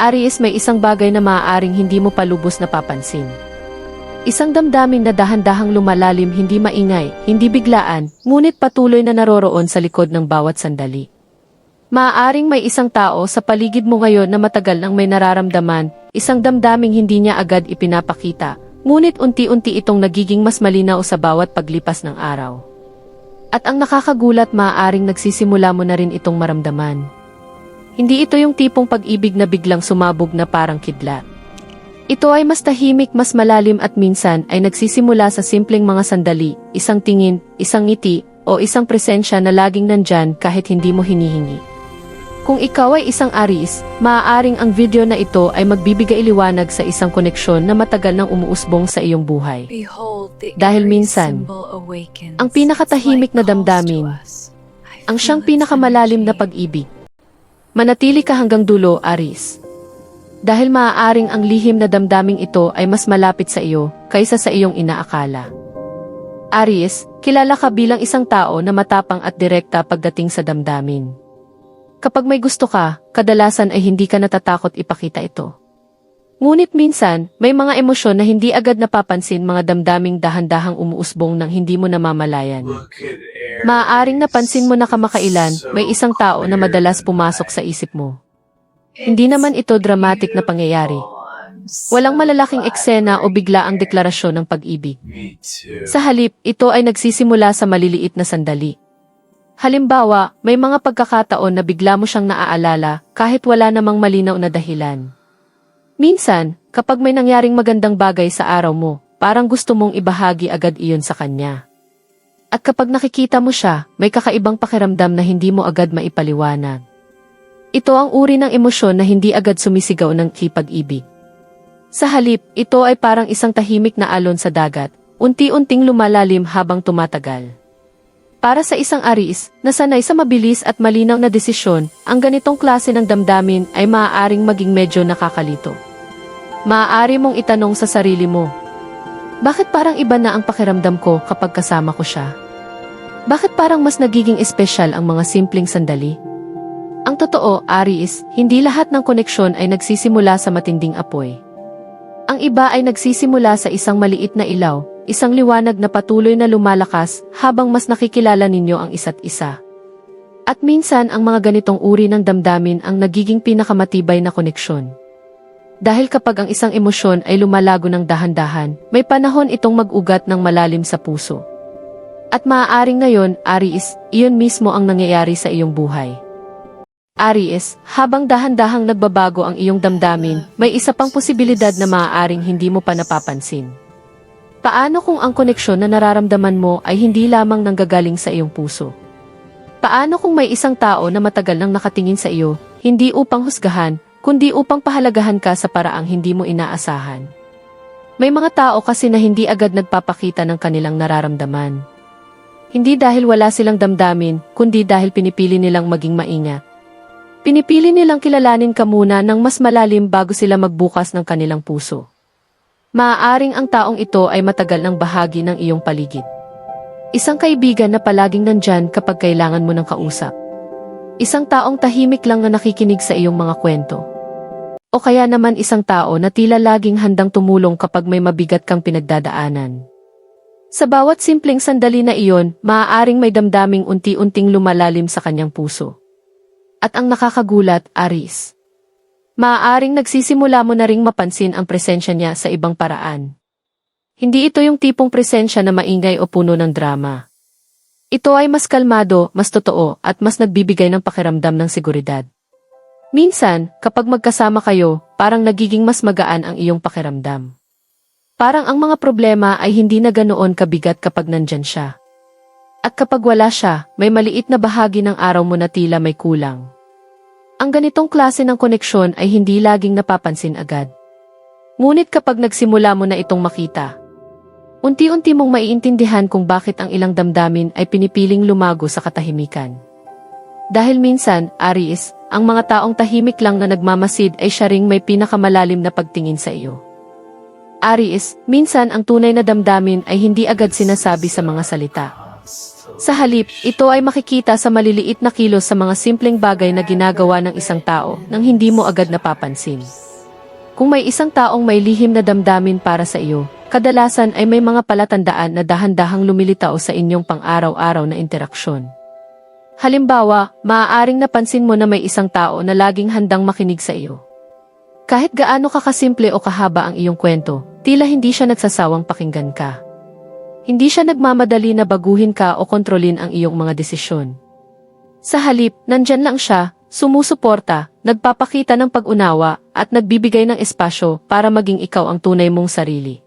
Aries, may isang bagay na maaaring hindi mo pa lubos napapansin. Isang damdamin na dahan-dahang lumalalim, hindi maingay, hindi biglaan, ngunit patuloy na naroroon sa likod ng bawat sandali. Maaaring may isang tao sa paligid mo ngayon na matagal nang may nararamdaman, isang damdaming hindi niya agad ipinapakita, ngunit unti-unti itong nagiging mas malinaw sa bawat paglipas ng araw. At ang nakakagulat, maaaring nagsisimula mo na rin itong maramdaman. Hindi ito yung tipong pag-ibig na biglang sumabog na parang kidlat. Ito ay mas tahimik, mas malalim at minsan ay nagsisimula sa simpleng mga sandali, isang tingin, isang ngiti, o isang presensya na laging nandyan kahit hindi mo hinihingi. Kung ikaw ay isang Aries, maaaring ang video na ito ay magbibigay liwanag sa isang koneksyon na matagal nang umuusbong sa iyong buhay. Dahil minsan, ang pinakatahimik na damdamin, ang siyang pinakamalalim na pag-ibig. Manatili ka hanggang dulo, Aries. Dahil maaaring ang lihim na damdaming ito ay mas malapit sa iyo kaysa sa iyong inaakala. Aries, kilala ka bilang isang tao na matapang at direkta pagdating sa damdamin. Kapag may gusto ka, kadalasan ay hindi ka natatakot ipakita ito. Ngunit minsan, may mga emosyon na hindi agad napapansin, mga damdaming dahan-dahang umuusbong nang hindi mo namamalayan. Maaaring napansin mo na kamakailan, may isang tao na madalas pumasok sa isip mo. Hindi naman ito dramatic na pangyayari. Walang malalaking eksena o biglaang deklarasyon ng pag-ibig. Sa halip, ito ay nagsisimula sa maliliit na sandali. Halimbawa, may mga pagkakataon na bigla mo siyang naaalala kahit wala namang malinaw na dahilan. Minsan, kapag may nangyaring magandang bagay sa araw mo, parang gusto mong ibahagi agad iyon sa kanya. At kapag nakikita mo siya, may kakaibang pakiramdam na hindi mo agad maipaliwanag. Ito ang uri ng emosyon na hindi agad sumisigaw ng pag-ibig. Sa halip, ito ay parang isang tahimik na alon sa dagat, unti-unting lumalalim habang tumatagal. Para sa isang Aries, na sanay sa mabilis at malinaw na desisyon, ang ganitong klase ng damdamin ay maaaring maging medyo nakakalito. Maaari mong itanong sa sarili mo, bakit parang iba na ang pakiramdam ko kapag kasama ko siya? Bakit parang mas nagiging espesyal ang mga simpleng sandali? Ang totoo, Aries, hindi lahat ng koneksyon ay nagsisimula sa matinding apoy. Ang iba ay nagsisimula sa isang maliit na ilaw, isang liwanag na patuloy na lumalakas habang mas nakikilala ninyo ang isa't isa. At minsan ang mga ganitong uri ng damdamin ang nagiging pinakamatibay na koneksyon. Dahil kapag ang isang emosyon ay lumalago ng dahan-dahan, may panahon itong mag-ugat ng malalim sa puso. At maaaring ngayon, Aries, iyon mismo ang nangyayari sa iyong buhay. Aries, habang dahan-dahang nagbabago ang iyong damdamin, may isa pang posibilidad na maaaring hindi mo pa napapansin. Paano kung ang koneksyon na nararamdaman mo ay hindi lamang nanggagaling sa iyong puso? Paano kung may isang tao na matagal nang nakatingin sa iyo, hindi upang husgahan, kundi upang pahalagahan ka sa paraang hindi mo inaasahan? May mga tao kasi na hindi agad nagpapakita ng kanilang nararamdaman. Hindi dahil wala silang damdamin, kundi dahil pinipili nilang maging maingat. Pinipili nilang kilalanin ka muna ng mas malalim bago sila magbukas ng kanilang puso. Maaaring ang taong ito ay matagal ng bahagi ng iyong paligid. Isang kaibigan na palaging nandyan kapag kailangan mo ng kausap. Isang taong tahimik lang na nakikinig sa iyong mga kwento. O kaya naman isang tao na tila laging handang tumulong kapag may mabigat kang pinagdadaanan. Sa bawat simpleng sandali na iyon, maaaring may damdaming unti-unting lumalalim sa kanyang puso. At ang nakakagulat, Aries, maaaring nagsisimula mo na ring mapansin ang presensya niya sa ibang paraan. Hindi ito yung tipong presensya na maingay o puno ng drama. Ito ay mas kalmado, mas totoo, at mas nagbibigay ng pakiramdam ng seguridad. Minsan, kapag magkasama kayo, parang nagiging mas magaan ang iyong pakiramdam. Parang ang mga problema ay hindi na ganoon kabigat kapag nandyan siya. At kapag wala siya, may maliit na bahagi ng araw mo na tila may kulang. Ang ganitong klase ng koneksyon ay hindi laging napapansin agad. Ngunit kapag nagsimula mo na itong makita, unti-unti mong maiintindihan kung bakit ang ilang damdamin ay pinipiling lumago sa katahimikan. Dahil minsan, Aries, ang mga taong tahimik lang na nagmamasid ay siya ring may pinakamalalim na pagtingin sa iyo. Aries, minsan ang tunay na damdamin ay hindi agad sinasabi sa mga salita. Sa halip, ito ay makikita sa maliliit na kilos sa mga simpleng bagay na ginagawa ng isang tao nang hindi mo agad napapansin. Kung may isang taong may lihim na damdamin para sa iyo, kadalasan ay may mga palatandaan na dahan-dahang lumilitaw sa inyong pang-araw-araw na interaksyon. Halimbawa, maaaring napansin mo na may isang tao na laging handang makinig sa iyo. Kahit gaano ka kasimple o kahaba ang iyong kwento, tila hindi siya nagsasawang pakinggan ka. Hindi siya nagmamadali na baguhin ka o kontrolin ang iyong mga desisyon. Sa halip, nandyan lang siya, sumusuporta, nagpapakita ng pag-unawa, at nagbibigay ng espasyo para maging ikaw ang tunay mong sarili.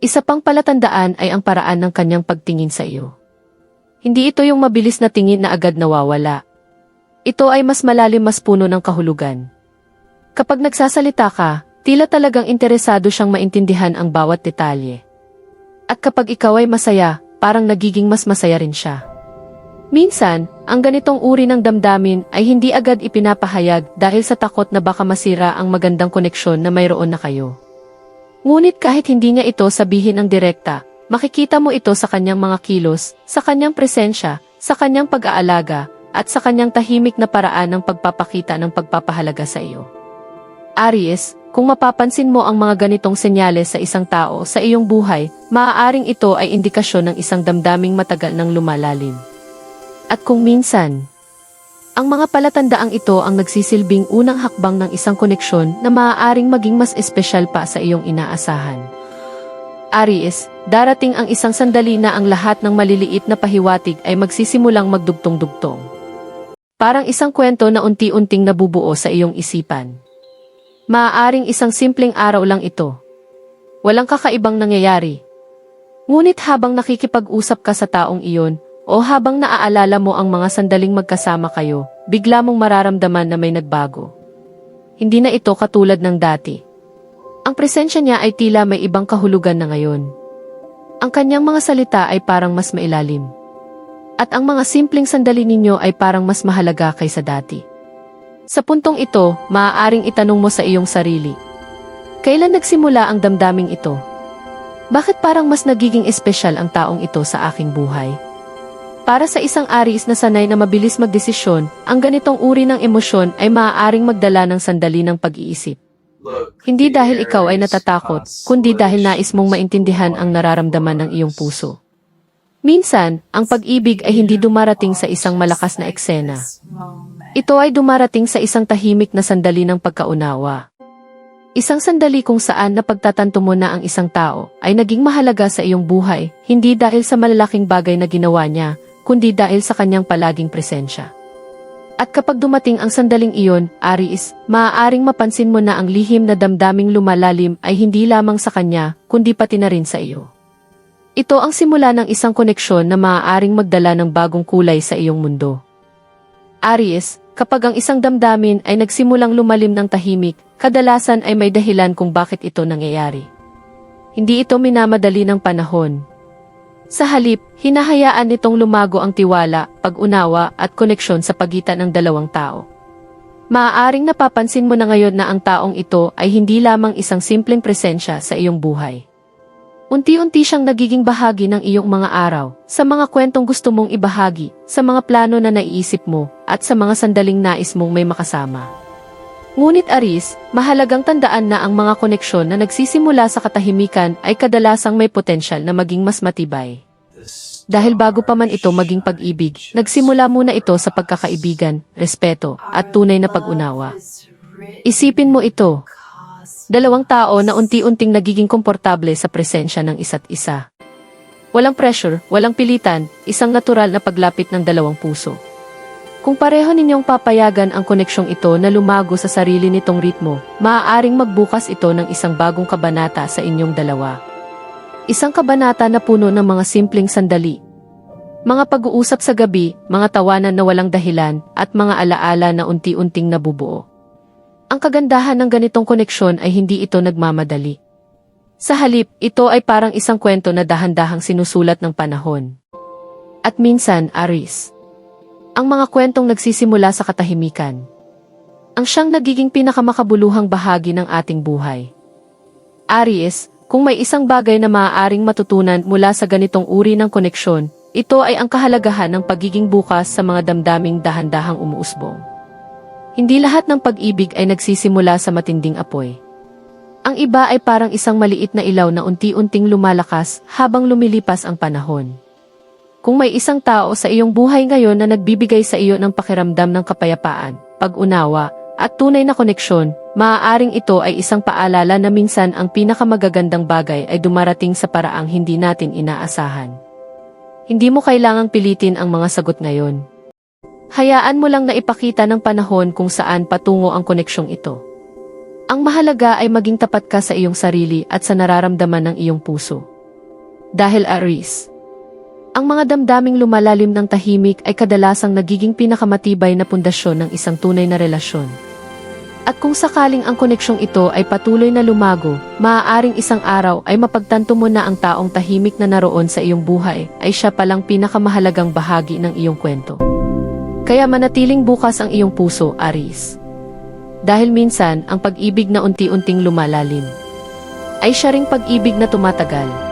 Isa pang palatandaan ay ang paraan ng kanyang pagtingin sa iyo. Hindi ito yung mabilis na tingin na agad nawawala. Ito ay mas malalim, mas puno ng kahulugan. Kapag nagsasalita ka, tila talagang interesado siyang maintindihan ang bawat detalye. At kapag ikaw ay masaya, parang nagiging mas masaya rin siya. Minsan, ang ganitong uri ng damdamin ay hindi agad ipinapahayag dahil sa takot na baka masira ang magandang koneksyon na mayroon na kayo. Ngunit kahit hindi niya ito sabihin ng direkta, makikita mo ito sa kanyang mga kilos, sa kanyang presensya, sa kanyang pag-aalaga, at sa kanyang tahimik na paraan ng pagpapakita ng pagpapahalaga sa iyo. Aries, kung mapapansin mo ang mga ganitong senyales sa isang tao sa iyong buhay, maaaring ito ay indikasyon ng isang damdaming matagal nang lumalalim. At kung minsan, ang mga palatandaang ito ang nagsisilbing unang hakbang ng isang koneksyon na maaaring maging mas espesyal pa sa iyong inaasahan. Aries, darating ang isang sandali na ang lahat ng maliliit na pahiwatig ay magsisimulang magdugtong-dugtong. Parang isang kwento na unti-unting nabubuo sa iyong isipan. Maaaring isang simpleng araw lang ito. Walang kakaibang nangyayari. Ngunit habang nakikipag-usap ka sa taong iyon, o habang naaalala mo ang mga sandaling magkasama kayo, bigla mong mararamdaman na may nagbago. Hindi na ito katulad ng dati. Ang presensya niya ay tila may ibang kahulugan na ngayon. Ang kanyang mga salita ay parang mas mailalim. At ang mga simpleng sandali ninyo ay parang mas mahalaga kaysa dati. Sa puntong ito, maaaring itanong mo sa iyong sarili. Kailan nagsimula ang damdaming ito? Bakit parang mas nagiging espesyal ang taong ito sa aking buhay? Para sa isang Aries na sanay na mabilis magdesisyon, ang ganitong uri ng emosyon ay maaaring magdala ng sandali ng pag-iisip. Hindi dahil ikaw ay natatakot, kundi dahil nais mong maintindihan ang nararamdaman ng iyong puso. Minsan, ang pag-ibig ay hindi dumarating sa isang malakas na eksena. Ito ay dumarating sa isang tahimik na sandali ng pagkaunawa. Isang sandali kung saan napagtatanto mo na ang isang tao ay naging mahalaga sa iyong buhay, hindi dahil sa malalaking bagay na ginawa niya, kundi dahil sa kanyang palaging presensya. At kapag dumating ang sandaling iyon, Aries, maaaring mapansin mo na ang lihim na damdaming lumalalim ay hindi lamang sa kanya, kundi pati na rin sa iyo. Ito ang simula ng isang koneksyon na maaaring magdala ng bagong kulay sa iyong mundo. Aries, kapag ang isang damdamin ay nagsimulang lumalim ng tahimik, kadalasan ay may dahilan kung bakit ito nangyayari. Hindi ito minamadali ng panahon. Sa halip, hinahayaan nitong lumago ang tiwala, pag-unawa at koneksyon sa pagitan ng dalawang tao. Maaaring napapansin mo na ngayon na ang taong ito ay hindi lamang isang simpleng presensya sa iyong buhay. Unti-unti siyang nagiging bahagi ng iyong mga araw, sa mga kwentong gusto mong ibahagi, sa mga plano na naiisip mo, at sa mga sandaling nais mong may makasama. Ngunit Aries, mahalagang tandaan na ang mga koneksyon na nagsisimula sa katahimikan ay kadalasang may potensyal na maging mas matibay. Dahil bago pa man ito maging pag-ibig, nagsimula muna ito sa pagkakaibigan, respeto, at tunay na pag-unawa. Isipin mo ito. Dalawang tao na unti-unting nagiging komportable sa presensya ng isa't isa. Walang pressure, walang pilitan, isang natural na paglapit ng dalawang puso. Kung pareho ninyong papayagan ang koneksyong ito na lumago sa sarili nitong ritmo, maaaring magbukas ito ng isang bagong kabanata sa inyong dalawa. Isang kabanata na puno ng mga simpleng sandali. Mga pag-uusap sa gabi, mga tawanan na walang dahilan, at mga alaala na unti-unting nabubuo. Ang kagandahan ng ganitong koneksyon ay hindi ito nagmamadali. Sa halip, ito ay parang isang kwento na dahan-dahang sinusulat ng panahon. At minsan, Aries, ang mga kwentong nagsisimula sa katahimikan. Ang siyang nagiging pinakamakabuluhang bahagi ng ating buhay. Aries, kung may isang bagay na maaaring matutunan mula sa ganitong uri ng koneksyon, Ito ay ang kahalagahan ng pagiging bukas sa mga damdaming dahan-dahang umuusbong. Hindi lahat ng pag-ibig ay nagsisimula sa matinding apoy. Ang iba ay parang isang maliit na ilaw na unti-unting lumalakas habang lumilipas ang panahon. Kung may isang tao sa iyong buhay ngayon na nagbibigay sa iyo ng pakiramdam ng kapayapaan, pag-unawa, at tunay na koneksyon, maaaring ito ay isang paalala na minsan ang pinakamagagandang bagay ay dumarating sa paraang hindi natin inaasahan. Hindi mo kailangang pilitin ang mga sagot ngayon. Hayaan mo lang na ipakita ng panahon kung saan patungo ang koneksyong ito. Ang mahalaga ay maging tapat ka sa iyong sarili at sa nararamdaman ng iyong puso. Dahil Aries, ang mga damdaming lumalalim ng tahimik ay kadalasang nagiging pinakamatibay na pundasyon ng isang tunay na relasyon. At kung sakaling ang koneksyong ito ay patuloy na lumago, maaaring isang araw ay mapagtanto mo na ang taong tahimik na naroon sa iyong buhay ay siya palang pinakamahalagang bahagi ng iyong kwento. Kaya manatiling bukas ang iyong puso, Aries. Dahil minsan, ang pag-ibig na unti-unting lumalalim ay siya ring pag-ibig na tumatagal.